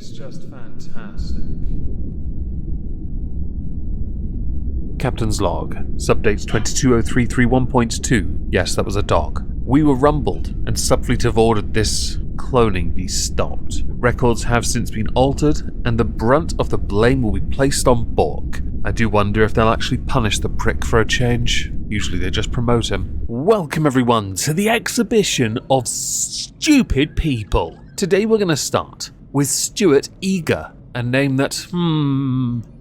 is just fantastic. Captain's log, subdate 220331.2. Yes, that was a dog. We were rumbled, and Subfleet have ordered this cloning be stopped. Records have since been altered, and the brunt of the blame will be placed on Bork. I do wonder if they'll actually punish the prick for a change. Usually they just promote him. Welcome everyone to the exhibition of stupid people. Today we're going to start with Stuart Eager, a name that,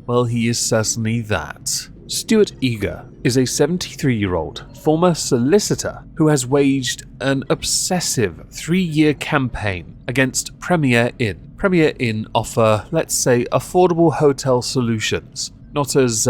well, he is certainly that. Stuart Eager is a 73-year-old former solicitor who has waged an obsessive 3-year campaign against Premier Inn. Premier Inn offer, let's say, affordable hotel solutions. Not as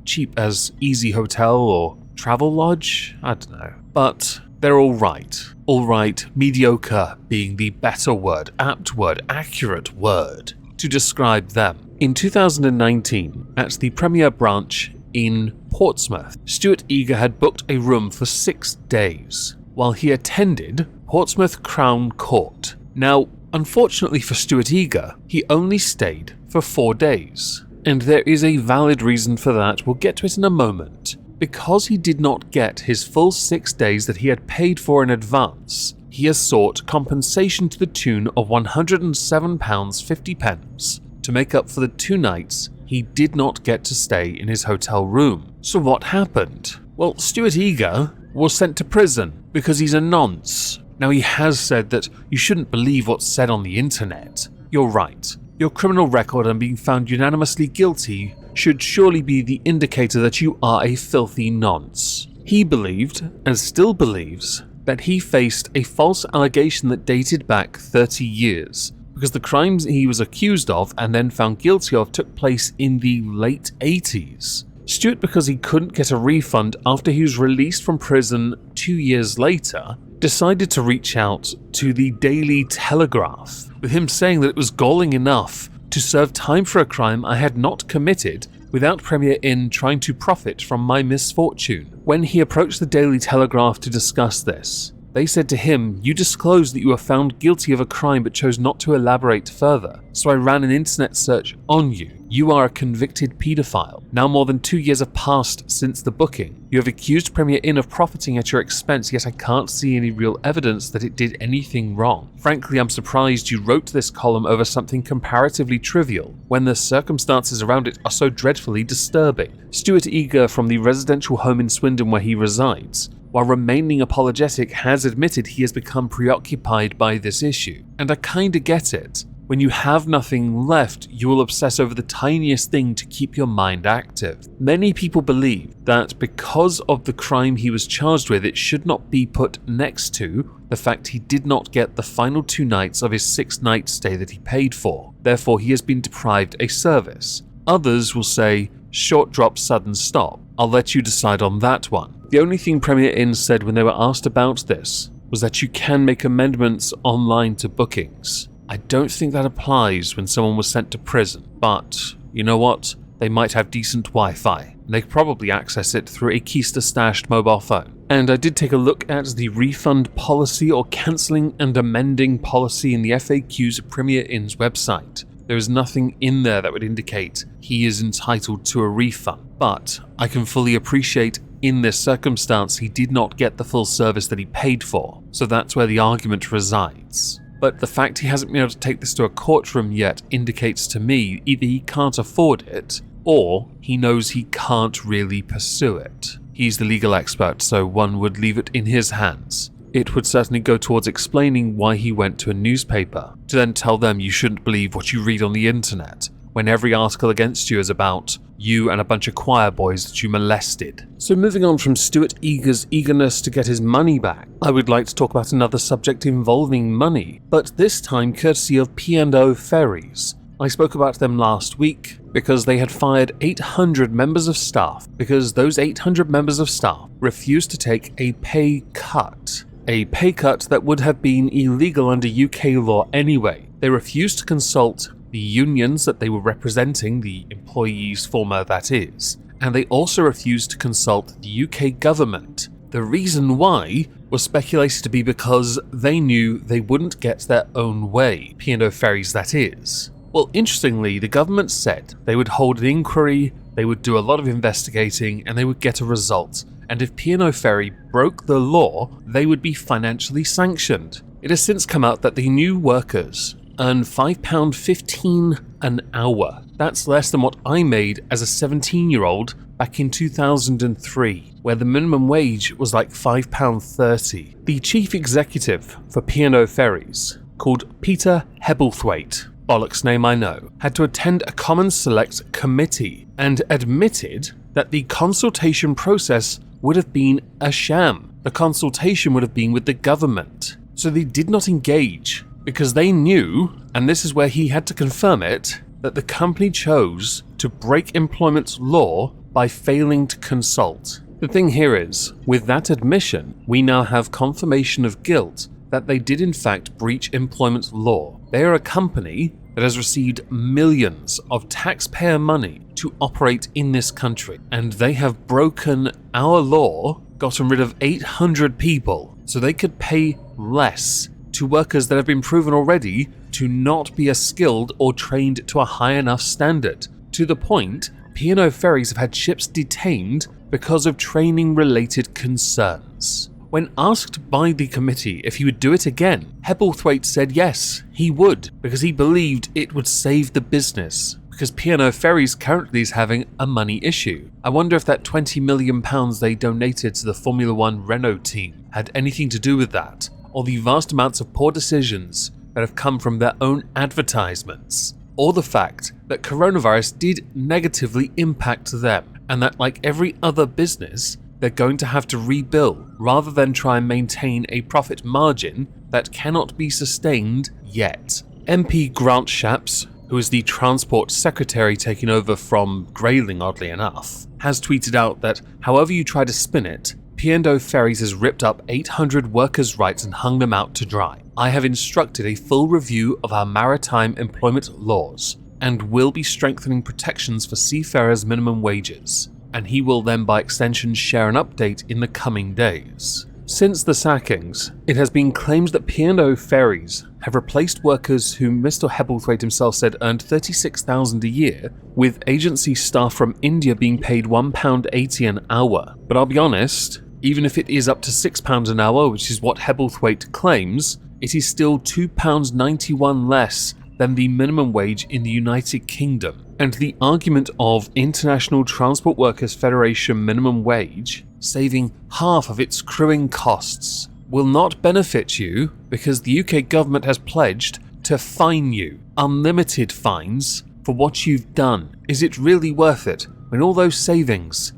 cheap as Easy Hotel or Travel Lodge, I don't know. But they're alright. Alright, mediocre being the better word, apt word, accurate word to describe them. In 2019, at the Premier branch in Portsmouth, Stuart Eager had booked a room for 6 days while he attended Portsmouth Crown Court. Now, unfortunately for Stuart Eager, he only stayed for 4 days. And there is a valid reason for that, we'll get to it in a moment. Because he did not get his full 6 days that he had paid for in advance, he has sought compensation to the tune of £107.50 to make up for the 2 nights he did not get to stay in his hotel room. So what happened? Well, Stuart Eager was sent to prison because he's a nonce. Now, he has said that you shouldn't believe what's said on the internet. You're right. Your criminal record and being found unanimously guilty should surely be the indicator that you are a filthy nonce. He believed, and still believes, that he faced a false allegation that dated back 30 years, because the crimes he was accused of and then found guilty of took place in the late 80s. Stuart, because he couldn't get a refund after he was released from prison 2 years later, decided to reach out to the Daily Telegraph, with him saying that it was galling enough to serve time for a crime I had not committed without Premier Inn trying to profit from my misfortune. When he approached the Daily Telegraph to discuss this, they said to him, "You disclosed that you were found guilty of a crime but chose not to elaborate further, so I ran an internet search on you. You are a convicted paedophile. Now more than 2 years have passed since the booking. You have accused Premier Inn of profiting at your expense, yet I can't see any real evidence that it did anything wrong. Frankly, I'm surprised you wrote this column over something comparatively trivial, when the circumstances around it are so dreadfully disturbing." Stuart Eager, from the residential home in Swindon where he resides, while remaining apologetic, has admitted he has become preoccupied by this issue. And I kinda get it. When you have nothing left, you will obsess over the tiniest thing to keep your mind active. Many people believe that because of the crime he was charged with, it should not be put next to the fact he did not get the final 2 nights of his 6-night stay that he paid for. Therefore, he has been deprived a service. Others will say, short drop, sudden stop. I'll let you decide on that one. The only thing Premier Inn said when they were asked about this was that you can make amendments online to bookings. I don't think that applies when someone was sent to prison, but you know what? They might have decent Wi-Fi, and they could probably access it through a keister-stashed mobile phone. And I did take a look at the refund policy or cancelling and amending policy in the FAQs of Premier Inn's website. There is nothing in there that would indicate he is entitled to a refund, but I can fully appreciate in this circumstance he did not get the full service that he paid for, so that's where the argument resides. But the fact he hasn't been able to take this to a courtroom yet indicates to me either he can't afford it, or he knows he can't really pursue it. He's the legal expert, so one would leave it in his hands. It would certainly go towards explaining why he went to a newspaper, to then tell them you shouldn't believe what you read on the internet, when every article against you is about you and a bunch of choir boys that you molested. So moving on from Stuart Eager's eagerness to get his money back, I would like to talk about another subject involving money, but this time courtesy of P&O Ferries. I spoke about them last week because they had fired 800 members of staff because those 800 members of staff refused to take a pay cut. A pay cut that would have been illegal under UK law anyway. They refused to consult the unions that they were representing, the employees former that is, and they also refused to consult the UK government. The reason why was speculated to be because they knew they wouldn't get their own way, P&O Ferries that is. Well, interestingly, the government said they would hold an inquiry, they would do a lot of investigating, and they would get a result. And if P&O Ferry broke the law, they would be financially sanctioned. It has since come out that the new workers earn £5.15 an hour. That's less than what I made as a 17-year-old back in 2003, where the minimum wage was like £5.30. The chief executive for P&O Ferries, called Peter Hebblethwaite, bollocks name I know, had to attend a Common Select committee and admitted that the consultation process would have been a sham. The consultation would have been with the government. So they did not engage because they knew, and this is where he had to confirm it, that the company chose to break employment law by failing to consult. The thing here is, with that admission, we now have confirmation of guilt that they did in fact breach employment law. They are a company that has received millions of taxpayer money to operate in this country, and they have broken our law, gotten rid of 800 people, so they could pay less to workers that have been proven already to not be as skilled or trained to a high enough standard, to the point P&O Ferries have had ships detained because of training-related concerns. When asked by the committee if he would do it again, Hebblethwaite said yes, he would, because he believed it would save the business, because P&O Ferries currently is having a money issue. I wonder if that £20 million they donated to the Formula One Renault team had anything to do with that, or the vast amounts of poor decisions that have come from their own advertisements, or the fact that coronavirus did negatively impact them, and that like every other business, they're going to have to rebuild rather than try and maintain a profit margin that cannot be sustained yet. MP Grant Shapps, who is the Transport Secretary taking over from Grayling oddly enough, has tweeted out that however you try to spin it, P&O Ferries has ripped up 800 workers' rights and hung them out to dry. I have instructed a full review of our maritime employment laws and will be strengthening protections for seafarers' minimum wages, and he will then by extension share an update in the coming days. Since the sackings, it has been claimed that P&O Ferries have replaced workers who Mr. Hebblethwaite himself said earned $36,000 a year, with agency staff from India being paid £1.80 an hour. But I'll be honest, even if it is up to £6 an hour, which is what Hebblethwaite claims, it is still £2.91 less than the minimum wage in the United Kingdom. And the argument of International Transport Workers Federation minimum wage saving half of its crewing costs will not benefit you because the UK government has pledged to fine you unlimited fines for what you've done. Is it really worth it when all those savings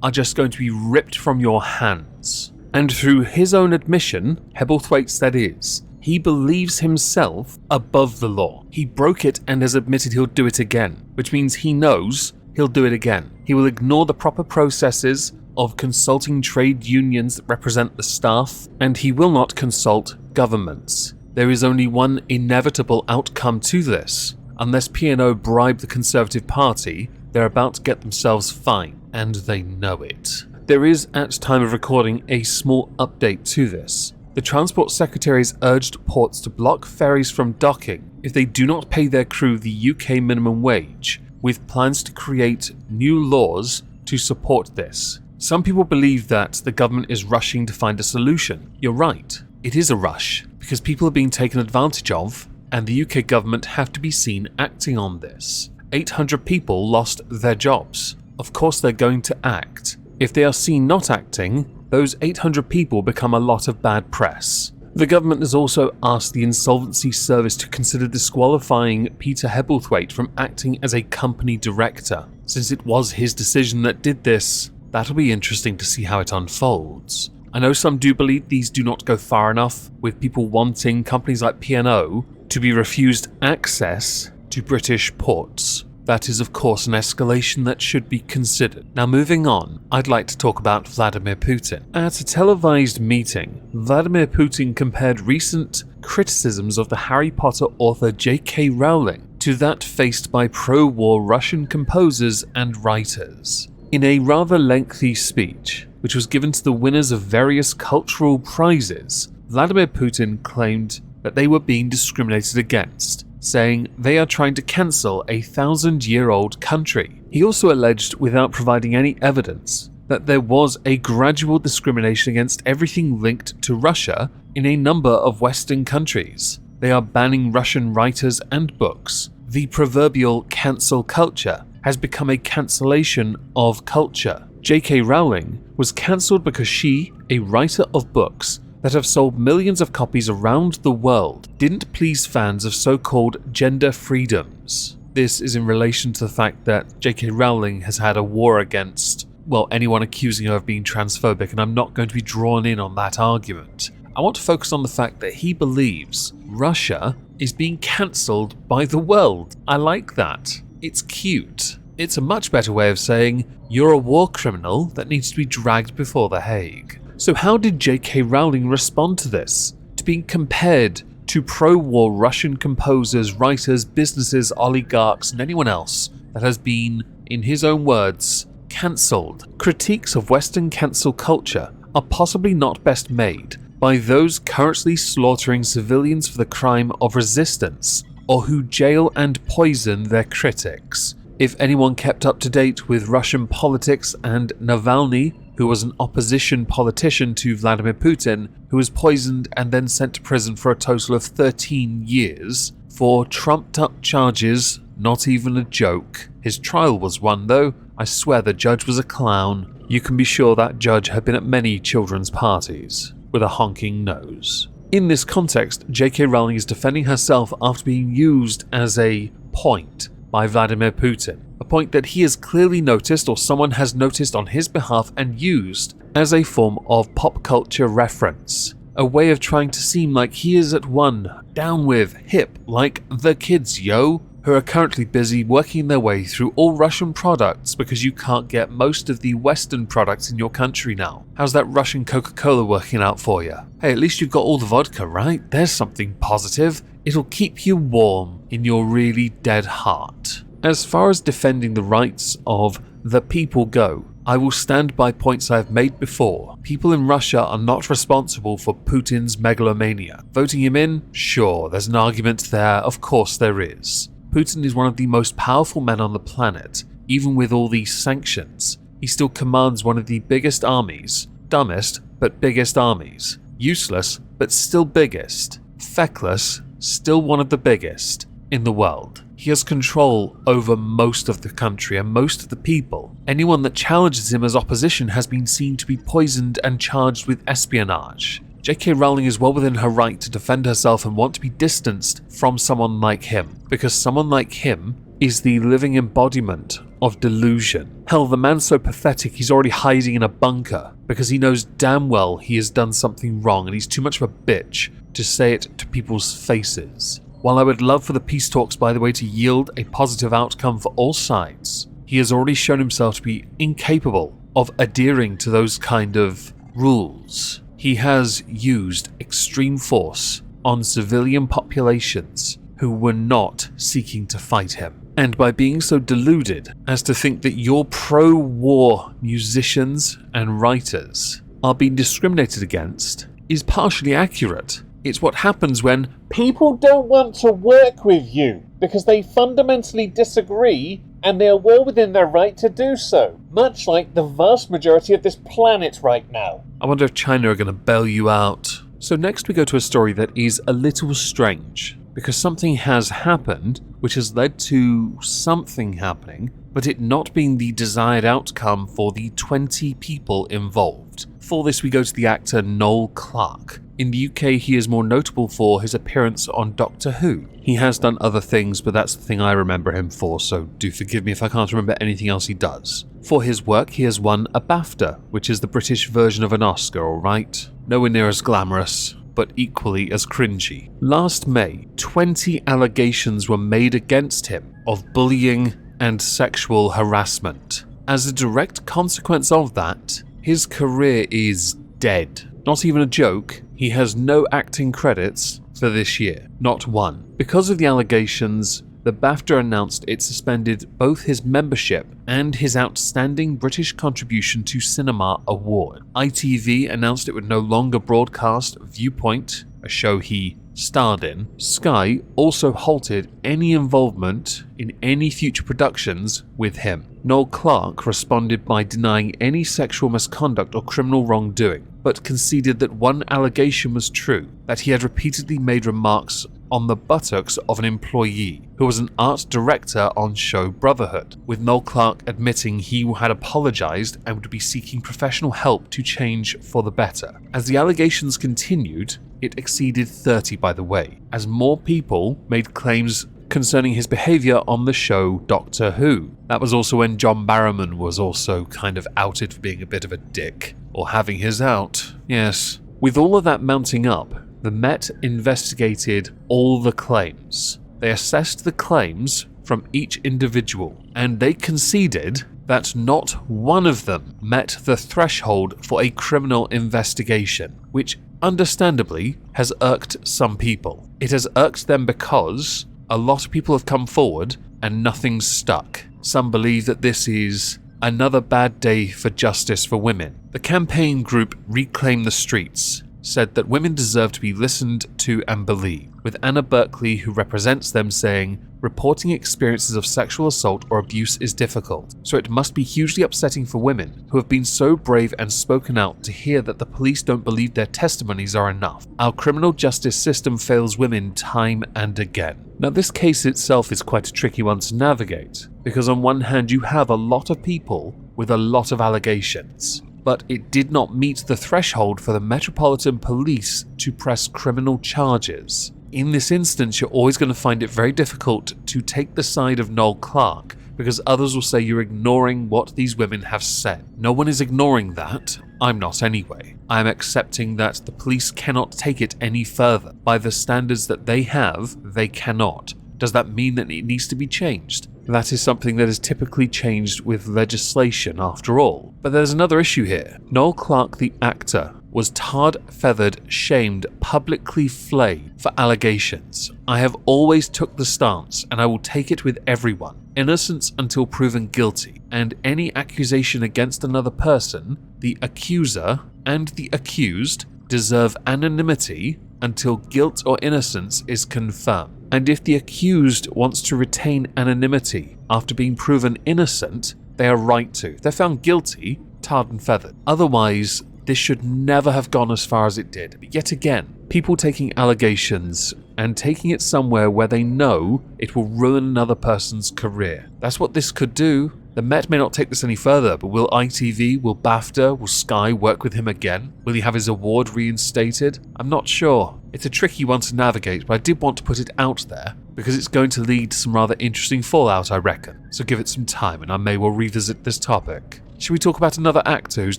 are just going to be ripped from your hands? And through his own admission, Hebblethwaite's that is, he believes himself above the law. He broke it and has admitted he'll do it again, which means he knows he'll do it again. He will ignore the proper processes of consulting trade unions that represent the staff, and he will not consult governments. There is only one inevitable outcome to this. Unless P&O bribe the Conservative Party, they're about to get themselves fined, and they know it. There is, at time of recording, a small update to this. The Transport Secretary has urged ports to block ferries from docking if they do not pay their crew the UK minimum wage, with plans to create new laws to support this. Some people believe that the government is rushing to find a solution. You're right, it is a rush, because people are being taken advantage of, and the UK government have to be seen acting on this. 800 people lost their jobs. Of course they're going to act. If they are seen not acting, those 800 people become a lot of bad press. The government has also asked the Insolvency Service to consider disqualifying Peter Hebblethwaite from acting as a company director. Since it was his decision that did this, that'll be interesting to see how it unfolds. I know some do believe these do not go far enough, with people wanting companies like P&O to be refused access to British ports. That is of course an escalation that should be considered. Now moving on, I'd like to talk about Vladimir Putin. At a televised meeting, Vladimir Putin compared recent criticisms of the Harry Potter author J.K. Rowling to that faced by pro-war Russian composers and writers. In a rather lengthy speech, which was given to the winners of various cultural prizes, Vladimir Putin claimed that they were being discriminated against, saying they are trying to cancel a 1,000-year-old country. He also alleged, without providing any evidence, that there was a gradual discrimination against everything linked to Russia in a number of Western countries. They are banning Russian writers and books. The proverbial cancel culture has become a cancellation of culture. J.K. Rowling was cancelled because she, a writer of books that have sold millions of copies around the world, didn't please fans of so-called gender freedoms. This is in relation to the fact that J.K. Rowling has had a war against, well, anyone accusing her of being transphobic, and I'm not going to be drawn in on that argument. I want to focus on the fact that he believes Russia is being cancelled by the world. I like that. It's cute. It's a much better way of saying you're a war criminal that needs to be dragged before The Hague. So how did J.K. Rowling respond to this? To being compared to pro-war Russian composers, writers, businesses, oligarchs, and anyone else that has been, in his own words, cancelled. Critiques of Western cancel culture are possibly not best made by those currently slaughtering civilians for the crime of resistance, or who jail and poison their critics. If anyone kept up to date with Russian politics and Navalny, who was an opposition politician to Vladimir Putin, who was poisoned and then sent to prison for a total of 13 years for trumped-up charges, not even a joke. His trial was one, though. I swear the judge was a clown. You can be sure that judge had been at many children's parties with a honking nose. In this context, J.K. Rowling is defending herself after being used as a point by Vladimir Putin, a point that he has clearly noticed or someone has noticed on his behalf and used as a form of pop culture reference, a way of trying to seem like he is at one, down with, hip, like the kids, yo, who are currently busy working their way through all Russian products because you can't get most of the Western products in your country now. How's that Russian Coca-Cola working out for you? Hey, at least you've got all the vodka, right? There's something positive. It'll keep you warm in your really dead heart. As far as defending the rights of the people go, I will stand by points I have made before. People in Russia are not responsible for Putin's megalomania. Voting him in? Sure, there's an argument there, of course there is. Putin is one of the most powerful men on the planet. Even with all these sanctions, he still commands one of the biggest armies. Dumbest, but biggest armies. Useless, but still biggest. Feckless, still one of the biggest in the world. He has control over most of the country and most of the people. Anyone that challenges him as opposition has been seen to be poisoned and charged with espionage. J.K. Rowling is well within her right to defend herself and want to be distanced from someone like him, because someone like him is the living embodiment of delusion. Hell, the man's so pathetic he's already hiding in a bunker because he knows damn well he has done something wrong and he's too much of a bitch to say it to people's faces. While I would love for the peace talks, by the way, to yield a positive outcome for all sides, he has already shown himself to be incapable of adhering to those kind of rules. He has used extreme force on civilian populations who were not seeking to fight him. And by being so deluded as to think that your pro-war musicians and writers are being discriminated against is partially accurate. It's what happens when people don't want to work with you because they fundamentally disagree and they are well within their right to do so, much like the vast majority of this planet right now. I wonder if China are going to bail you out. So next we go to a story that is a little strange, because something has happened which has led to something happening, but it not being the desired outcome for the 20 people involved. For this we go to the actor Noel Clarke. In the UK, he is more notable for his appearance on Doctor Who. He has done other things, but that's the thing I remember him for, so do forgive me if I can't remember anything else he does. For his work, he has won a BAFTA, which is the British version of an Oscar, alright? Nowhere near as glamorous, but equally as cringy. Last May, 20 allegations were made against him of bullying and sexual harassment. As a direct consequence of that, his career is dead. Not even a joke, he has no acting credits for this year. Not one. Because of the allegations, the BAFTA announced it suspended both his membership and his Outstanding British Contribution to Cinema award. ITV announced it would no longer broadcast Viewpoint, a show he starred in. Sky also halted any involvement in any future productions with him. Noel Clarke responded by denying any sexual misconduct or criminal wrongdoing, but conceded that one allegation was true, that he had repeatedly made remarks on the buttocks of an employee who was an art director on show Brotherhood, with Noel Clarke admitting he had apologised and would be seeking professional help to change for the better. As the allegations continued, it exceeded 30 by the way, as more people made claims concerning his behaviour on the show Doctor Who. That was also when John Barrowman was also kind of outed for being a bit of a dick, or having his out, yes. With all of that mounting up, the Met investigated all the claims. They assessed the claims from each individual, and they conceded that not one of them met the threshold for a criminal investigation, which understandably has irked some people. It has irked them because a lot of people have come forward and nothing's stuck. Some believe that this is another bad day for justice for women. The campaign group Reclaim the Streets said that women deserve to be listened to and believed, with Anna Berkeley, who represents them, saying, "Reporting experiences of sexual assault or abuse is difficult, so it must be hugely upsetting for women who have been so brave and spoken out to hear that the police don't believe their testimonies are enough. Our criminal justice system fails women time and again." Now, this case itself is quite a tricky one to navigate, because on one hand you have a lot of people with a lot of allegations, but it did not meet the threshold for the Metropolitan Police to press criminal charges. In this instance, you're always going to find it very difficult to take the side of Noel Clarke, because others will say you're ignoring what these women have said. No one is ignoring that. I'm not anyway. I'm accepting that the police cannot take it any further. By the standards that they have, they cannot. Does that mean that it needs to be changed? That is something that is typically changed with legislation after all. But there's another issue here. Noel Clarke, the actor, was tarred, feathered, shamed, publicly flayed for allegations. I have always took the stance, and I will take it with everyone. Innocence until proven guilty, and any accusation against another person, the accuser and the accused, deserve anonymity until guilt or innocence is confirmed. And if the accused wants to retain anonymity after being proven innocent, they are right to. If they're found guilty, tarred and feathered. Otherwise, this should never have gone as far as it did. But yet again, people taking allegations and taking it somewhere where they know it will ruin another person's career. That's what this could do. The Met may not take this any further, but will ITV, will BAFTA, will Sky work with him again? Will he have his award reinstated? I'm not sure. It's a tricky one to navigate, but I did want to put it out there because it's going to lead to some rather interesting fallout, I reckon. So give it some time and I may well revisit this topic. Should we talk about another actor who's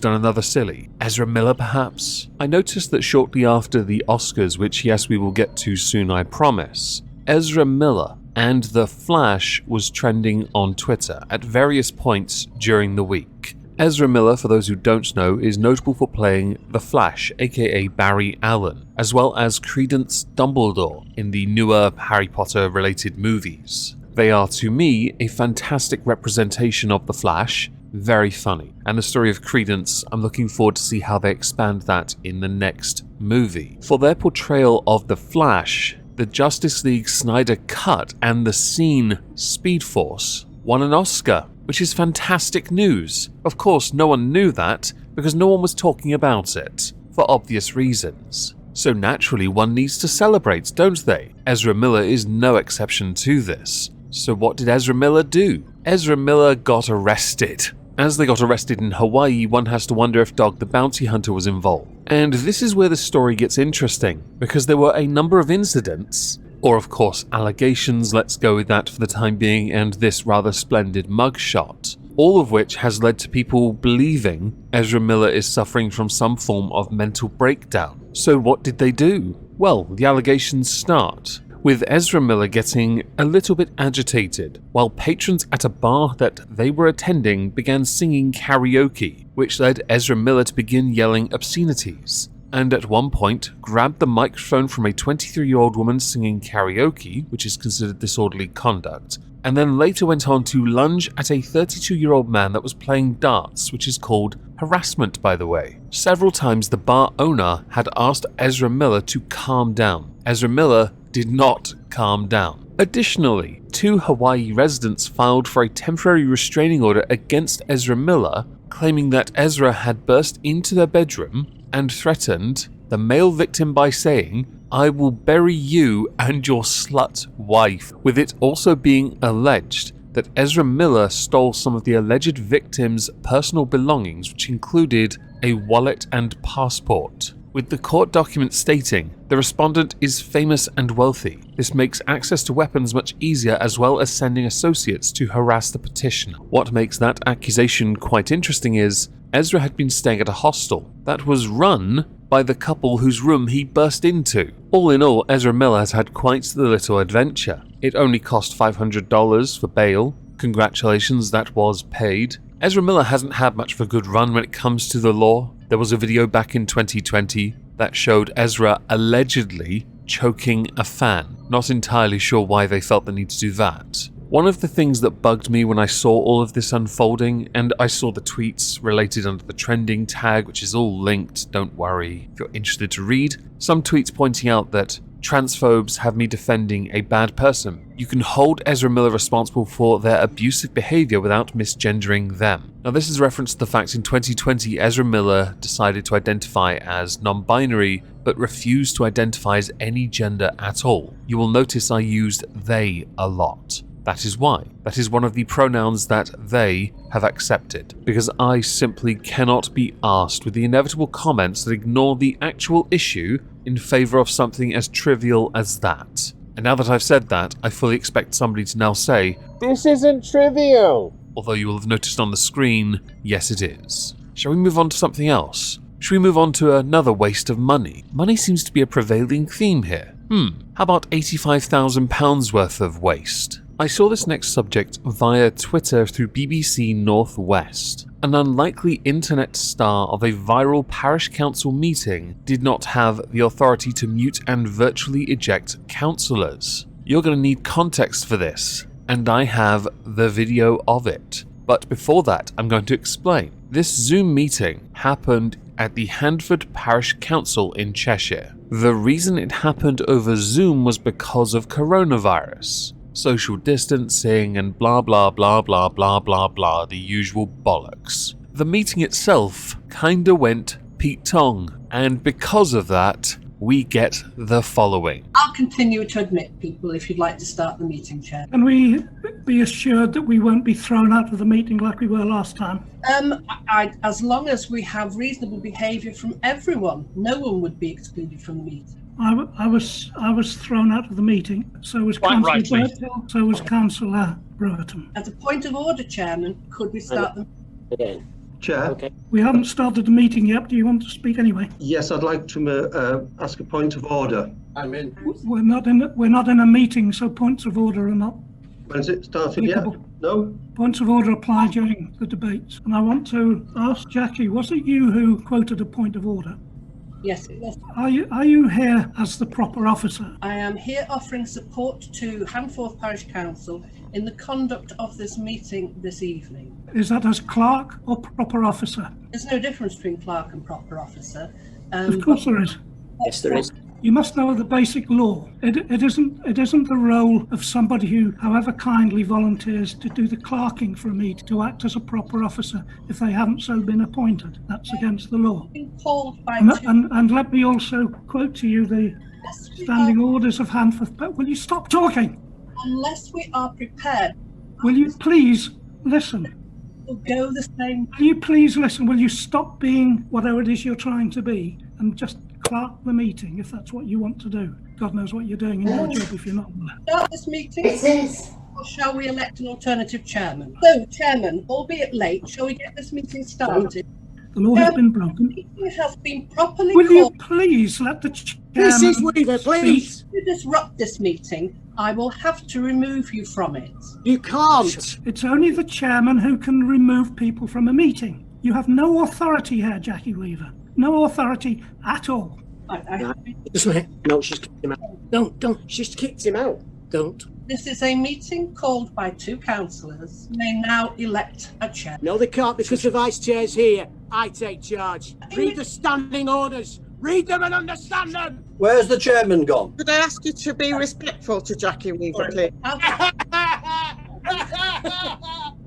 done another silly? Ezra Miller, perhaps? I noticed that shortly after the Oscars, which yes, we will get to soon, I promise, Ezra Miller and The Flash was trending on Twitter at various points during the week. Ezra Miller, for those who don't know, is notable for playing The Flash, aka Barry Allen, as well as Credence Dumbledore in the newer Harry Potter-related movies. They are, to me, a fantastic representation of The Flash, very funny. And the story of Credence, I'm looking forward to see how they expand that in the next movie. For their portrayal of The Flash, the Justice League Snyder Cut and the scene Speed Force won an Oscar, which is fantastic news. Of course, no one knew that because no one was talking about it, for obvious reasons. So naturally, one needs to celebrate, don't they? Ezra Miller is no exception to this. So what did Ezra Miller do? Ezra Miller got arrested. As they got arrested in Hawaii, one has to wonder if Dog the Bounty Hunter was involved. And this is where the story gets interesting, because there were a number of incidents, or of course allegations, let's go with that for the time being, and this rather splendid mugshot, all of which has led to people believing Ezra Miller is suffering from some form of mental breakdown. So what did they do? Well, the allegations start with Ezra Miller getting a little bit agitated while patrons at a bar that they were attending began singing karaoke, which led Ezra Miller to begin yelling obscenities. and at one point grabbed the microphone from a 23-year-old woman singing karaoke, which is considered disorderly conduct, and then later went on to lunge at a 32-year-old man that was playing darts, which is called harassment, by the way. Several times the bar owner had asked Ezra Miller to calm down. Ezra Miller did not calm down. Additionally, 2 Hawaii residents filed for a temporary restraining order against Ezra Miller, claiming that Ezra had burst into their bedroom and threatened the male victim by saying, "I will bury you and your slut wife," with it also being alleged that Ezra Miller stole some of the alleged victim's personal belongings, which included a wallet and passport, with the court document stating the respondent is famous and wealthy. This makes access to weapons much easier, as well as sending associates to harass the petitioner. What makes that accusation quite interesting is Ezra had been staying at a hostel that was run by the couple whose room he burst into. All in all, Ezra Miller has had quite the little adventure. It only cost $500 for bail. Congratulations, that was paid. Ezra Miller hasn't had much of a good run when it comes to the law. There was a video back in 2020 that showed Ezra allegedly choking a fan. Not entirely sure why they felt the need to do that. One of the things that bugged me when I saw all of this unfolding, and I saw the tweets related under the trending tag, which is all linked, don't worry if you're interested to read, some tweets pointing out that transphobes have me defending a bad person. You can hold Ezra Miller responsible for their abusive behavior without misgendering them. Now, this is a reference to the fact in 2020 Ezra Miller decided to identify as non-binary but refused to identify as any gender at all. You will notice I used they a lot. That is why. That is one of the pronouns that they have accepted, because I simply cannot be arsed with the inevitable comments that ignore the actual issue in favour of something as trivial as that. And now that I've said that, I fully expect somebody to now say, "This isn't trivial!" Although you will have noticed on the screen, yes it is. Shall we move on to something else? Shall we move on to another waste of money? Money seems to be a prevailing theme here. How about £85,000 worth of waste? I saw this next subject via Twitter through BBC Northwest. An unlikely internet star of a viral parish council meeting did not have the authority to mute and virtually eject councillors. You're going to need context for this, and I have the video of it. But before that, I'm going to explain. This Zoom meeting happened at the Handford Parish Council in Cheshire. The reason it happened over Zoom was because of coronavirus. Social distancing and blah blah blah blah blah blah blah, the usual bollocks. The meeting itself kinda went Pete Tong, and because of that, we get the following. I'll continue to admit people if you'd like to start the meeting, Chair. Can we be assured that we won't be thrown out of the meeting like we were last time? As long as we have reasonable behaviour from everyone, no one would be excluded from the meeting. I was thrown out of the meeting. So was Councillor Burthill. So was Councillor Brewerton. As a point of order, Chairman, could we start the Again. Chair? Okay. We haven't started the meeting yet. Do you want to speak anyway? Yes, I'd like to ask a point of order. I'm in. We're not in a meeting, so points of order are not. When's it started yet? No? Points of order apply during the debates. And I want to ask Jackie, was it you who quoted a point of order? Yes, it was. Are you here as the proper officer? I am here offering support to Handforth Parish Council in the conduct of this meeting this evening. Is that as clerk or proper officer? There's no difference between clerk and proper officer. Of course there is. Yes, there is. You must know the basic law. It isn't the role of somebody who, however kindly, volunteers to do the clerking for a meeting to act as a proper officer if they haven't so been appointed. That's against the law. Called by And let me also quote to you the standing orders of Handforth. But will you stop talking? Unless we are prepared. Will you please listen? We'll go the same. Will you please listen? Will you stop being whatever it is you're trying to be and just clerk the meeting if that's what you want to do? God knows what you're doing in your job if you're not. Start this meeting? It is. Or shall we elect an alternative chairman? So, Chairman, albeit late, shall we get this meeting started? The law has been broken. The meeting has been properly Will you called. please let the Mrs. chairman Weaver, please. If you disrupt this meeting, I will have to remove you from it. You can't. It's only the chairman who can remove people from a meeting. You have no authority here, Jackie Weaver. no authority at all. No, she's kicked him out. Don't. She's kicked him out. Don't. This is a meeting called by 2 councillors. They now elect a chair. No, they can't because the vice chair's here. I take charge. Read the standing orders. Read them and understand them. Where's the chairman gone? Could I ask you to be respectful to Jackie Weaver, please?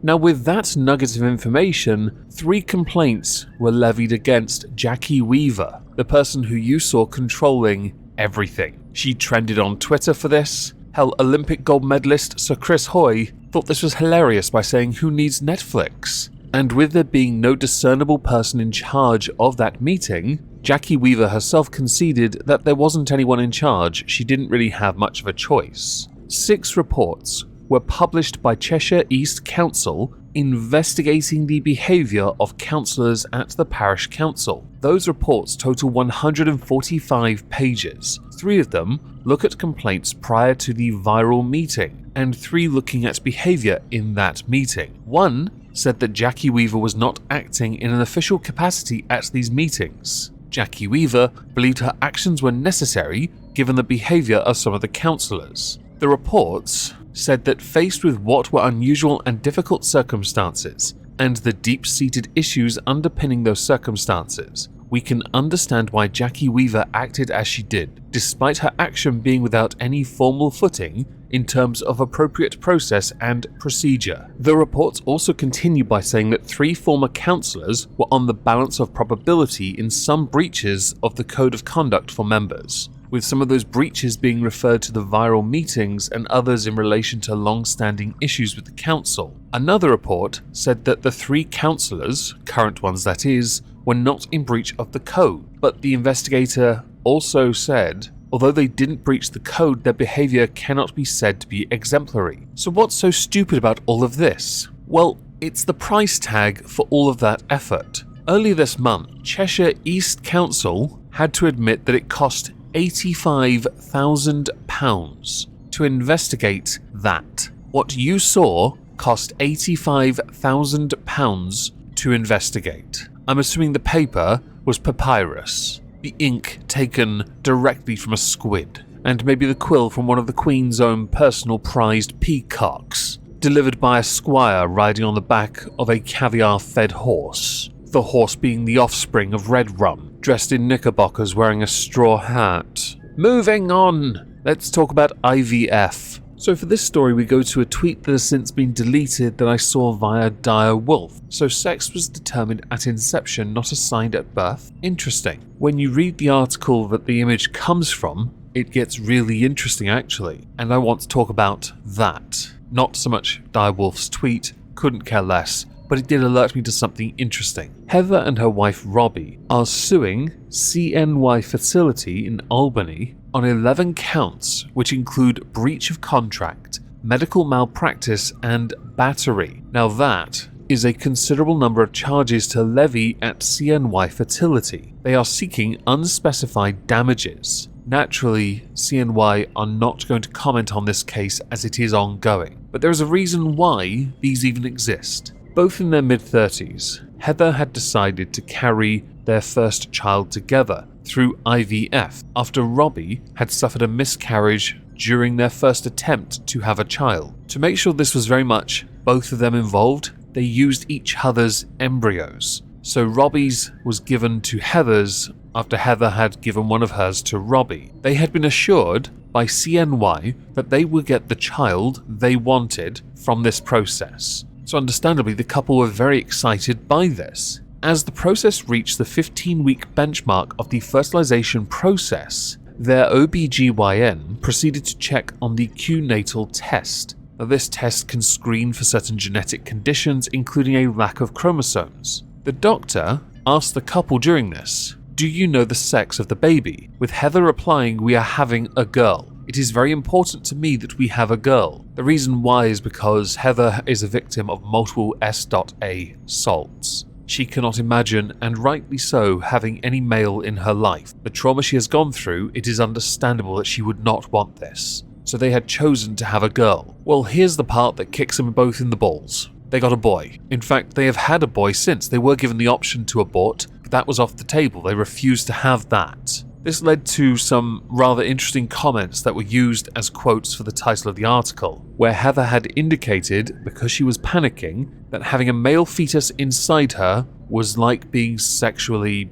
Now, with that nugget of information, 3 complaints were levied against Jackie Weaver, the person who you saw controlling everything. She trended on Twitter for this. Hell, Olympic gold medalist Sir Chris Hoy thought this was hilarious by saying, "Who needs Netflix?" And with there being no discernible person in charge of that meeting, Jackie Weaver herself conceded that there wasn't anyone in charge. She didn't really have much of a choice. 6 reports were published by Cheshire East Council investigating the behaviour of councillors at the parish council. Those reports total 145 pages. 3 of them look at complaints prior to the viral meeting, and 3 looking at behaviour in that meeting. 1 said that Jackie Weaver was not acting in an official capacity at these meetings. Jackie Weaver believed her actions were necessary given the behaviour of some of the councillors. The reports said that faced with what were unusual and difficult circumstances, and the deep-seated issues underpinning those circumstances, we can understand why Jackie Weaver acted as she did, despite her action being without any formal footing in terms of appropriate process and procedure. The reports also continue by saying that 3 former councillors were on the balance of probability in some breaches of the Code of Conduct for members, with some of those breaches being referred to the viral meetings and others in relation to long-standing issues with the council. Another report said that the 3 councillors, current ones that is, were not in breach of the code, but the investigator also said, although they didn't breach the code, their behaviour cannot be said to be exemplary. So what's so stupid about all of this? Well, it's the price tag for all of that effort. Earlier this month, Cheshire East Council had to admit that it cost £85,000 to investigate that. What you saw cost £85,000 to investigate. I'm assuming the paper was papyrus, the ink taken directly from a squid, and maybe the quill from one of the Queen's own personal prized peacocks, delivered by a squire riding on the back of a caviar-fed horse, the horse being the offspring of Red Rum, dressed in knickerbockers wearing a straw hat. Moving on, let's talk about IVF. So for this story we go to a tweet that has since been deleted that I saw via Dire Wolf. So sex was determined at inception, not assigned at birth. Interesting. When you read the article that the image comes from, it gets really interesting actually, and I want to talk about that. Not so much Dire Wolf's tweet, couldn't care less, but it did alert me to something interesting. Heather and her wife Robbie are suing CNY Fertility in Albany on 11 counts, which include breach of contract, medical malpractice, and battery. Now that is a considerable number of charges to levy at CNY Fertility. They are seeking unspecified damages. Naturally, CNY are not going to comment on this case as it is ongoing, but there is a reason why these even exist. Both in their mid-30s, Heather had decided to carry their first child together through IVF after Robbie had suffered a miscarriage during their first attempt to have a child. To make sure this was very much both of them involved, they used each other's embryos. So Robbie's was given to Heather's after Heather had given one of hers to Robbie. They had been assured by CNY that they would get the child they wanted from this process. So understandably, the couple were very excited by this. As the process reached the 15-week benchmark of the fertilization process, their OBGYN proceeded to check on the Q-natal test. Now, this test can screen for certain genetic conditions, including a lack of chromosomes. The doctor asked the couple during this, "Do you know the sex of the baby?" with Heather replying, "We are having a girl. It is very important to me that we have a girl." The reason why is because Heather is a victim of multiple S.A assaults. She cannot imagine, and rightly so, having any male in her life. The trauma she has gone through, it is understandable that she would not want this. So they had chosen to have a girl. Well, here's the part that kicks them both in the balls. They got a boy. In fact, they have had a boy since. They were given the option to abort, but that was off the table. They refused to have that. This led to some rather interesting comments that were used as quotes for the title of the article, where Heather had indicated, because she was panicking, that having a male fetus inside her was like being sexually,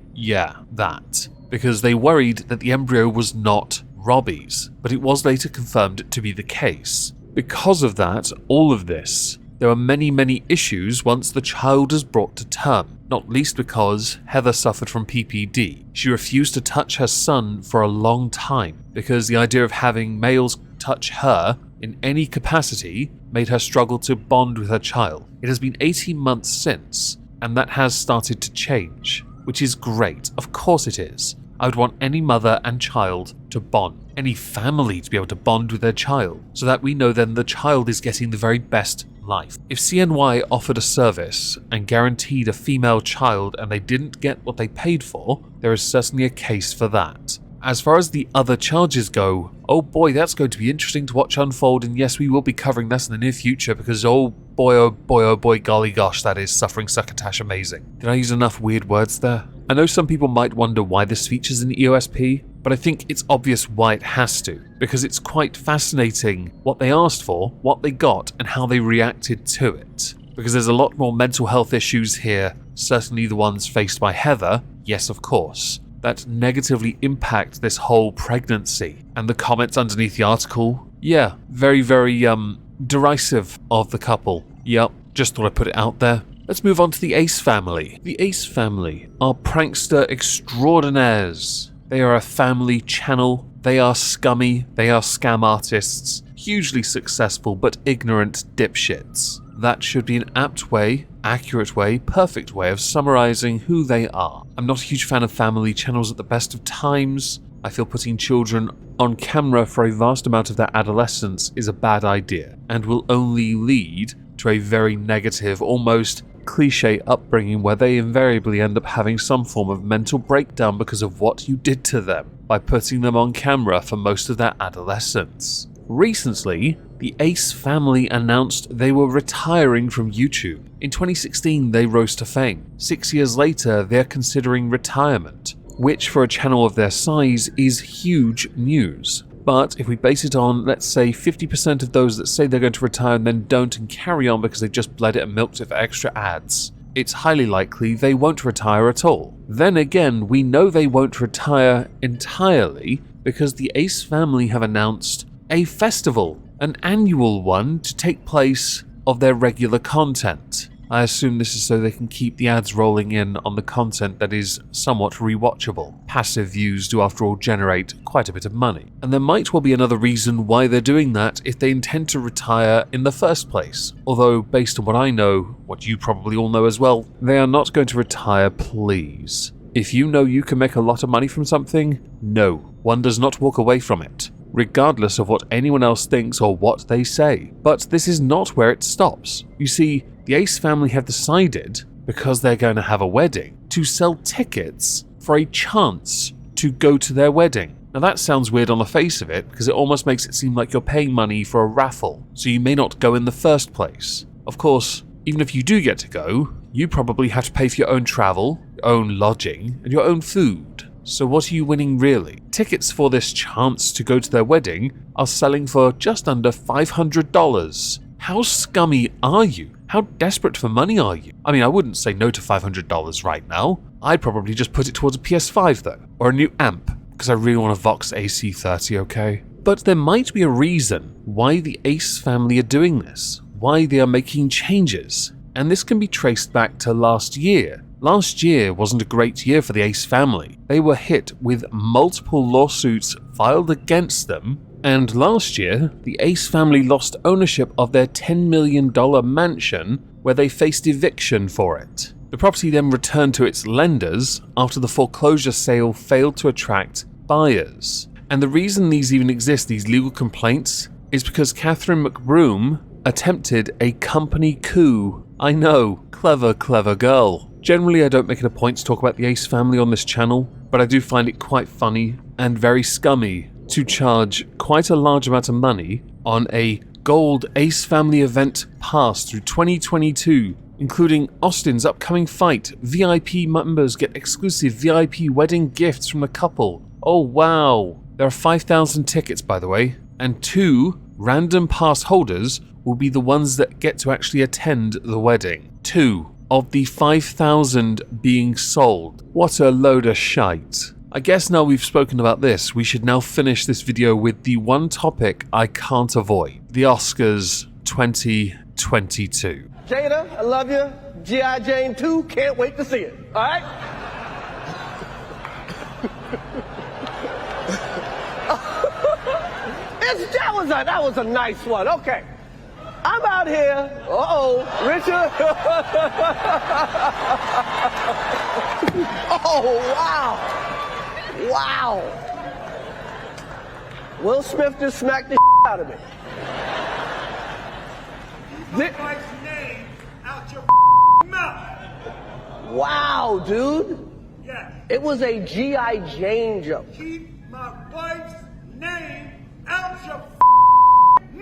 that. Because they worried that the embryo was not Robbie's, but it was later confirmed to be the case. Because of that, all of this, there were many issues once the child is brought to term, not least because Heather suffered from PPD. She refused to touch her son for a long time because the idea of having males touch her in any capacity made her struggle to bond with her child. It has been 18 months since, and that has started to change, which is great. Of course it is. I would want any mother and child to bond, any family to be able to bond with their child, so that we know then the child is getting the very best life. If CNY offered a service and guaranteed a female child and they didn't get what they paid for, there is certainly a case for that. As far as the other charges go, oh boy, that's going to be interesting to watch unfold, and yes, we will be covering that in the near future because oh boy, golly gosh, that is suffering succotash amazing. Did I use enough weird words there? I know some people might wonder why this features in EOSP, but I think it's obvious why it has to, because it's quite fascinating what they asked for, what they got, and how they reacted to it. Because there's a lot more mental health issues here, certainly the ones faced by Heather, yes of course, that negatively impact this whole pregnancy. And the comments underneath the article, very derisive of the couple. Yep, just thought I'd put it out there. Let's move on to the Ace family. The Ace family are prankster extraordinaires. They are a family channel. They are scummy. They are scam artists. Hugely successful but ignorant dipshits. That should be an apt way, accurate way, perfect way of summarizing who they are. I'm not a huge fan of family channels at the best of times. I feel putting children on camera for a vast amount of their adolescence is a bad idea and will only lead to a very negative, almost cliche upbringing where they invariably end up having some form of mental breakdown because of what you did to them by putting them on camera for most of their adolescence. Recently, the Ace family announced they were retiring from YouTube. In 2016, they rose to fame. 6 years later, they're considering retirement, which for a channel of their size is huge news. But if we base it on, let's say, 50% of those that say they're going to retire and then don't and carry on because they just bled it and milked it for extra ads, it's highly likely they won't retire at all. Then again, we know they won't retire entirely because the Ace family have announced a festival, an annual one to take place of their regular content. I assume this is so they can keep the ads rolling in on the content that is somewhat rewatchable. Passive views do after all generate quite a bit of money. And there might well be another reason why they're doing that if they intend to retire in the first place. Although, based on what I know, what you probably all know as well, they are not going to retire, please. If you know you can make a lot of money from something, no, one does not walk away from it, regardless of what anyone else thinks or what they say. But this is not where it stops. You see, the Ace family have decided, because they're going to have a wedding, to sell tickets for a chance to go to their wedding. Now that sounds weird on the face of it, because it almost makes it seem like you're paying money for a raffle, so you may not go in the first place. Of course, even if you do get to go, you probably have to pay for your own travel, your own lodging, and your own food. So what are you winning really? Tickets for this chance to go to their wedding are selling for just under $500. How scummy are you? How desperate for money are you? I mean, I wouldn't say no to $500 right now. I'd probably just put it towards a PS5 though, or a new amp, because I really want a Vox AC30, okay? But there might be a reason why the Ace family are doing this, why they are making changes, and this can be traced back to last year. Last year wasn't a great year for the Ace family. They were hit with multiple lawsuits filed against them, and last year, the Ace family lost ownership of their $10 million mansion where they faced eviction for it. The property then returned to its lenders after the foreclosure sale failed to attract buyers. And the reason these even exist, these legal complaints, is because Catherine McBroom attempted a company coup. I know, clever girl. Generally, I don't make it a point to talk about the Ace family on this channel, but I do find it quite funny and very scummy to charge quite a large amount of money on a gold Ace family event pass through 2022 including Austin's upcoming fight. VIP members get exclusive VIP wedding gifts from the couple. Oh wow. There are 5,000 tickets, by the way, and 2 random pass holders will be the ones that get to actually attend the wedding. 2 of the 5,000 being sold. What a load of shite. I guess now we've spoken about this, we should now finish this video with the one topic I can't avoid. The Oscars 2022. Jada, I love you. G.I. Jane 2, can't wait to see it. All right? That was a nice one. Okay. I'm out here. Richard. Oh, wow. Wow. Will Smith just smacked the out of me. My wife's name out your mouth. Wow, dude. Yes. It was a G.I. Jane joke. Keep my wife's name out your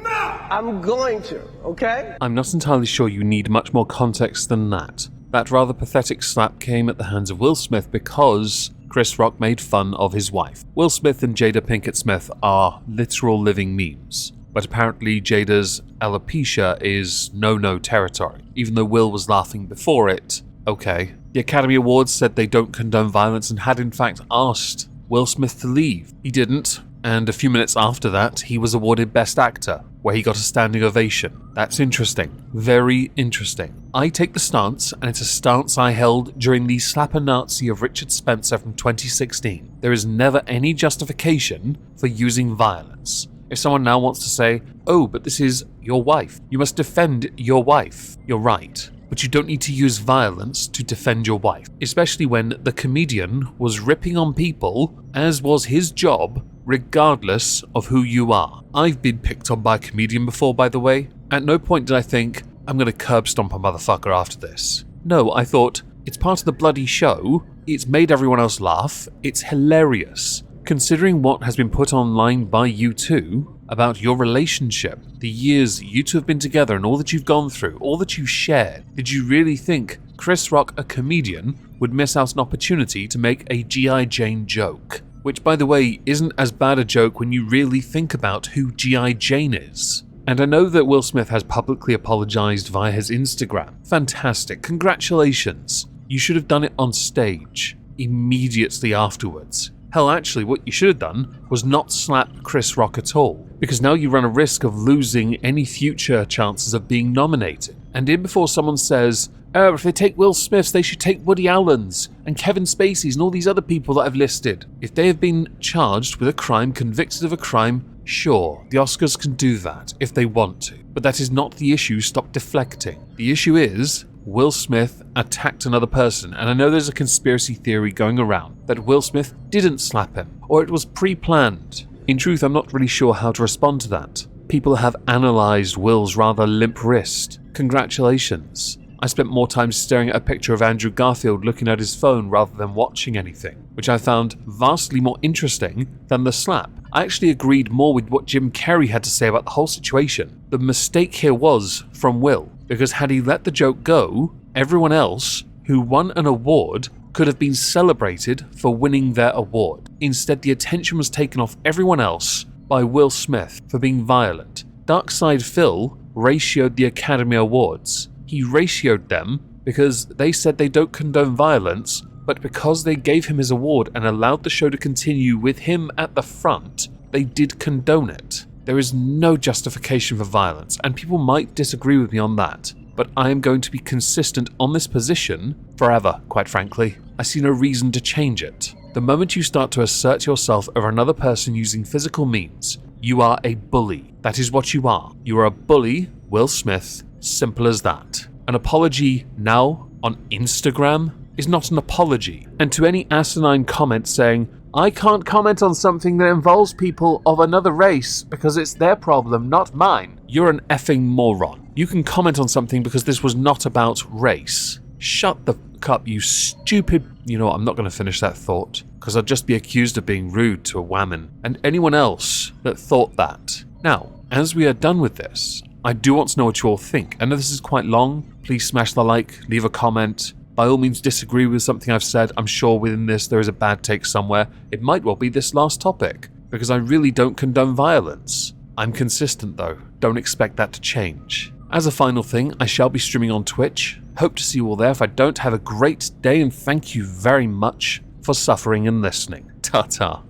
mouth. I'm going to, okay? I'm not entirely sure you need much more context than that. That rather pathetic slap came at the hands of Will Smith because Chris Rock made fun of his wife. Will Smith and Jada Pinkett Smith are literal living memes, but apparently Jada's alopecia is no-no territory, even though Will was laughing before it. Okay. The Academy Awards said they don't condone violence and had in fact asked Will Smith to leave. He didn't, and a few minutes after that, he was awarded Best Actor, where he got a standing ovation. That's interesting. Very interesting. I take the stance, and it's a stance I held during the Slap-a-Nazi of Richard Spencer from 2016. There is never any justification for using violence. If someone now wants to say, oh, but this is your wife, you must defend your wife, you're right. But you don't need to use violence to defend your wife, especially when the comedian was ripping on people, as was his job, regardless of who you are. I've been picked on by a comedian before, by the way. At no point did I think, I'm gonna curb stomp a motherfucker after this. No, I thought, it's part of the bloody show, it's made everyone else laugh, it's hilarious. Considering what has been put online by you two about your relationship, the years you two have been together and all that you've gone through, all that you've shared, did you really think Chris Rock, a comedian, would miss out an opportunity to make a G.I. Jane joke? Which, by the way, isn't as bad a joke when you really think about who G.I. Jane is. And I know that Will Smith has publicly apologized via his Instagram. Fantastic. Congratulations. You should have done it on stage, immediately afterwards. Hell, actually, what you should have done was not slap Chris Rock at all, because now you run a risk of losing any future chances of being nominated. And in before someone says, oh, if they take Will Smith's, they should take Woody Allen's and Kevin Spacey's and all these other people that I've listed. If they have been charged with a crime, convicted of a crime, sure, the Oscars can do that if they want to. But that is not the issue, stop deflecting. The issue is, Will Smith attacked another person, and I know there's a conspiracy theory going around that Will Smith didn't slap him, or it was pre-planned. In truth, I'm not really sure how to respond to that. People have analysed Will's rather limp wrist. Congratulations. I spent more time staring at a picture of Andrew Garfield looking at his phone rather than watching anything, which I found vastly more interesting than the slap. I actually agreed more with what Jim Carrey had to say about the whole situation. The mistake here was from Will, because had he let the joke go, everyone else who won an award could have been celebrated for winning their award. Instead, the attention was taken off everyone else by Will Smith for being violent. Darkside Phil ratioed the Academy Awards. He ratioed them because they said they don't condone violence, but because they gave him his award and allowed the show to continue with him at the front, they did condone it. There is no justification for violence, and people might disagree with me on that, but I am going to be consistent on this position forever, quite frankly. I see no reason to change it. The moment you start to assert yourself over another person using physical means, you are a bully. That is what you are. You are a bully, Will Smith, simple as that. An apology now on Instagram is not an apology. And to any asinine comment saying, I can't comment on something that involves people of another race because it's their problem, not mine. You're an effing moron. You can comment on something because this was not about race. Shut the fuck up, you stupid... You know what, I'm not going to finish that thought, because I'd just be accused of being rude to a whammon and anyone else that thought that. Now, as we are done with this, I do want to know what you all think. I know this is quite long. Please smash the like, leave a comment. By all means disagree with something I've said. I'm sure within this there is a bad take somewhere. It might well be this last topic, because I really don't condone violence. I'm consistent though, don't expect that to change. As a final thing, I shall be streaming on Twitch. Hope to see you all there. If I don't, have a great day and thank you very much for suffering and listening. Ta-ta.